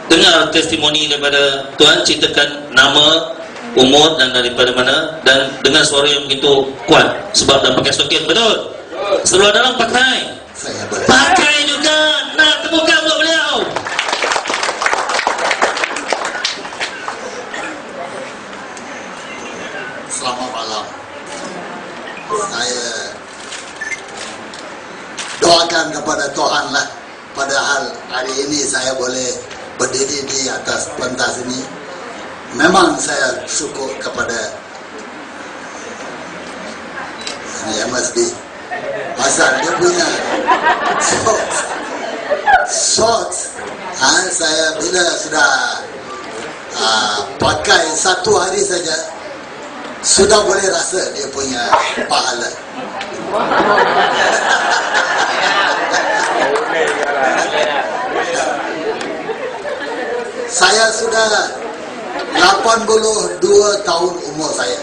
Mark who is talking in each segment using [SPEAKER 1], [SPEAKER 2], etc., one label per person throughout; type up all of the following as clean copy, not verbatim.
[SPEAKER 1] dengar testimoni daripada Tuan, ceritakan nama, umur dan daripada mana, dan dengan suara yang begitu kuat sebab dah pakai soket. Betul? Seluar dalam pakai? Pakai juga. Nak temukan untuk beliau.
[SPEAKER 2] Selamat malam. Saya doakan kepada Tuhan lah, padahal hari ini saya boleh berdiri di atas pentas ini. Memang saya syukur kepada MSB. Pasal dia punya shorts, saya bila sudah pakai satu hari saja, sudah boleh rasa dia punya pahala. Saya sudah 82 tahun umur saya.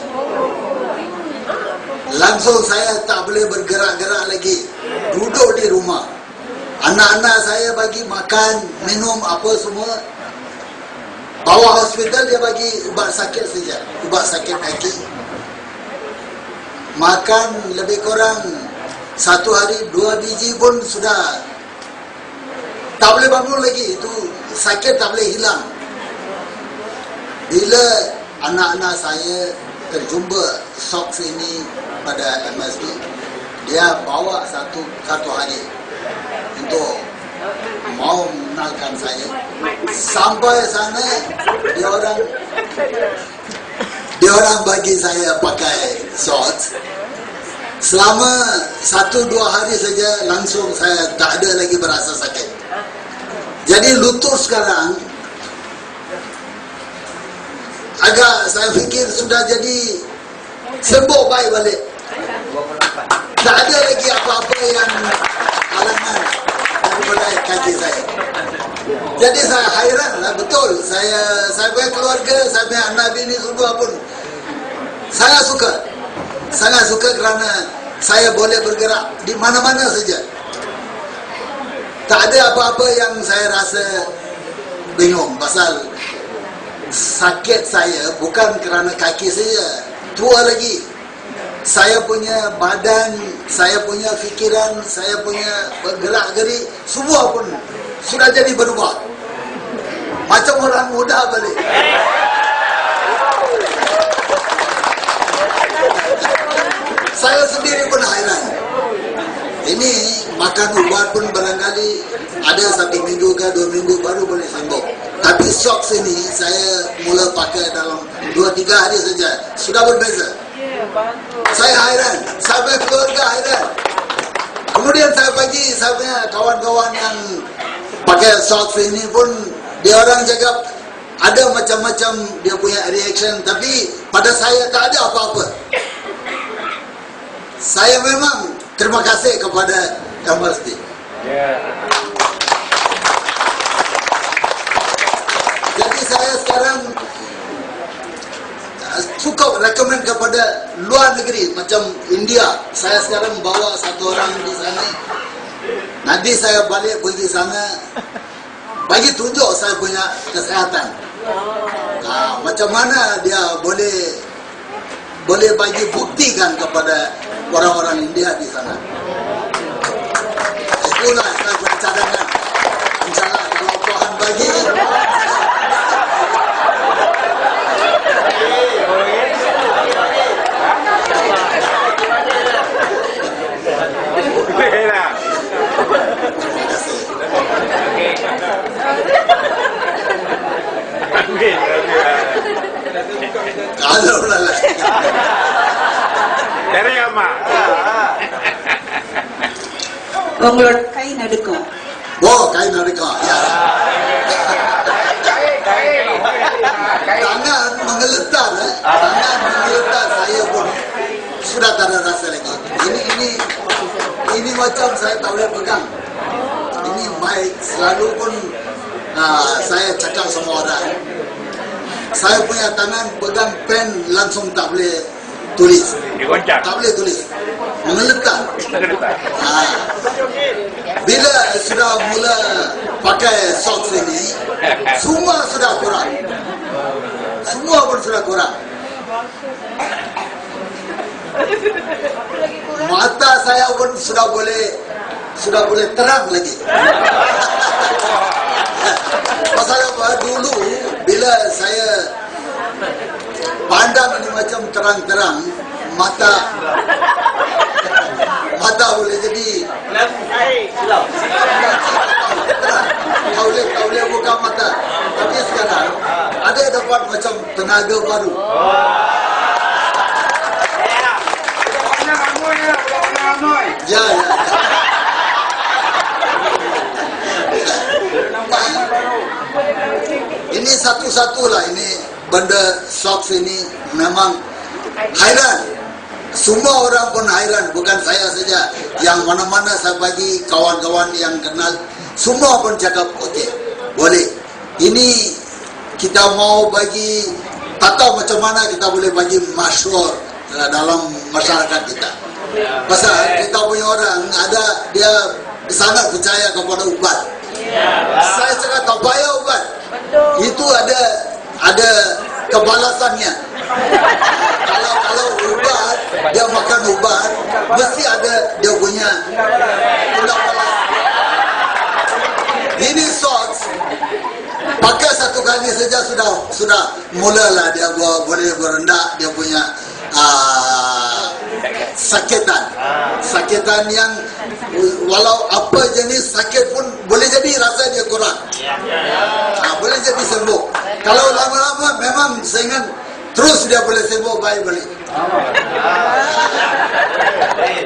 [SPEAKER 2] Langsung saya tak boleh bergerak-gerak lagi. Duduk di rumah. Anak-anak saya bagi makan, minum apa semua. Bawa hospital, dia bagi ubat sakit saja. Ubat sakit kaki. Makan lebih kurang satu hari 2 biji pun sudah tak boleh bangun lagi. Itu sakit tak boleh hilang. Bila anak-anak saya terjumpa socks ini pada MSB, dia bawa satu hari untuk mau mengenalkan saya. Sampai sana dia orang bagi saya pakai shorts. Selama 1-2 hari saja langsung saya tak ada lagi berasa sakit. Jadi lutut sekarang agak saya fikir sudah jadi sembuh baik balik. Tak ada lagi apa-apa yang halangan daripada kaki saya. Jadi saya hairan lah, betul. Saya punya keluarga, saya punya anak bini semua pun saya suka. Sangat suka kerana saya boleh bergerak di mana-mana saja. Tak ada apa-apa yang saya rasa bingung. Pasal sakit saya bukan kerana kaki saja, tua lagi. Saya punya badan, saya punya fikiran, saya punya bergerak-gerik, semua pun sudah jadi berubah. Macam orang muda balik. Saya sendiri pun hairan. Ini makan ubat pun barangkali ada 1 minggu ke 2 minggu baru boleh sembuh. Tapi socks ini saya mula pakai dalam 2-3 hari saja, sudah berbeza. Saya hairan, sampai keluarga hairan. Kemudian saya bagi saya punya kawan-kawan yang pakai socks ini pun, dia orang cakap ada macam-macam dia punya reaction, tapi pada saya tak ada apa-apa. Saya memang terima kasih kepada MSB. Jadi saya sekarang cukup rekomen kepada luar negeri macam India. Saya sekarang bawa satu orang di sana. Nanti saya balik pergi sana, bagi tunjuk saya punya kesehatan. Macam mana dia boleh bagi buktikan kepada orang-orang India di sana. Itulah saya punya cadangan. InsyaAllah kalau Tuhan bagi. Kalau lah.
[SPEAKER 3] Dari apa?
[SPEAKER 4] Pengeluar kain adeka.
[SPEAKER 2] Oh, kain adeka. Ya. Tangan menggeletar, tangan menggeletar, saya pun sudah tak ada rasa lagi. Ini macam saya tak boleh pegang. Ini mic selalu pun saya cakap sama orang. Saya punya tangan pegang pen langsung tak boleh tulis. Tak boleh tulis. Menggeletar. Bila sudah mula pakai socks ini, semua sudah kurang. Semua pun sudah kurang. Mata saya pun sudah boleh terang lagi. Pasal apa? Dulu bila saya pandang ini macam terang-terang, mata boleh jadi kau boleh buka mata. Tapi sekarang ada dapat macam tenaga baru. Ya. Ini satu-satulah ini benda socks ini memang hairan. Semua orang pun hairan, bukan saya saja. Yang mana-mana saya bagi kawan-kawan yang kenal, semua pun cakap okey, boleh. Ini kita mau bagi, tak tahu macam mana kita boleh bagi masyhur dalam masyarakat kita. Pasal kita punya orang ada, dia sangat percaya kepada ubat. Saya cakap tak payah ubat. Itu ada kebalasannya. Kalau ubat, dia makan ubat, mesti ada dia punya tindak balas. Ini socks, pakai satu kali saja sudah mulalah dia boleh berendak dia punya sakitan yang walau apa jenis sakit pun boleh jadi rasa dia kurang. Boleh jadi sembuh. Kalau lama-lama memang sehingga terus dia boleh sembuh baik balik.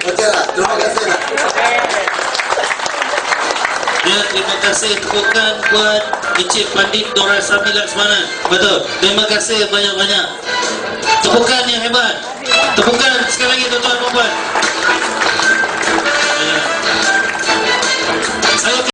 [SPEAKER 2] Okeylah, terima kasih lah.
[SPEAKER 1] Ya, terima kasih tepukan buat Encik Pandit Doraisamy Laksmana. Betul. Terima kasih banyak-banyak. Tepukan yang hebat. Tepukan sekali lagi tuan-tuan dan puan.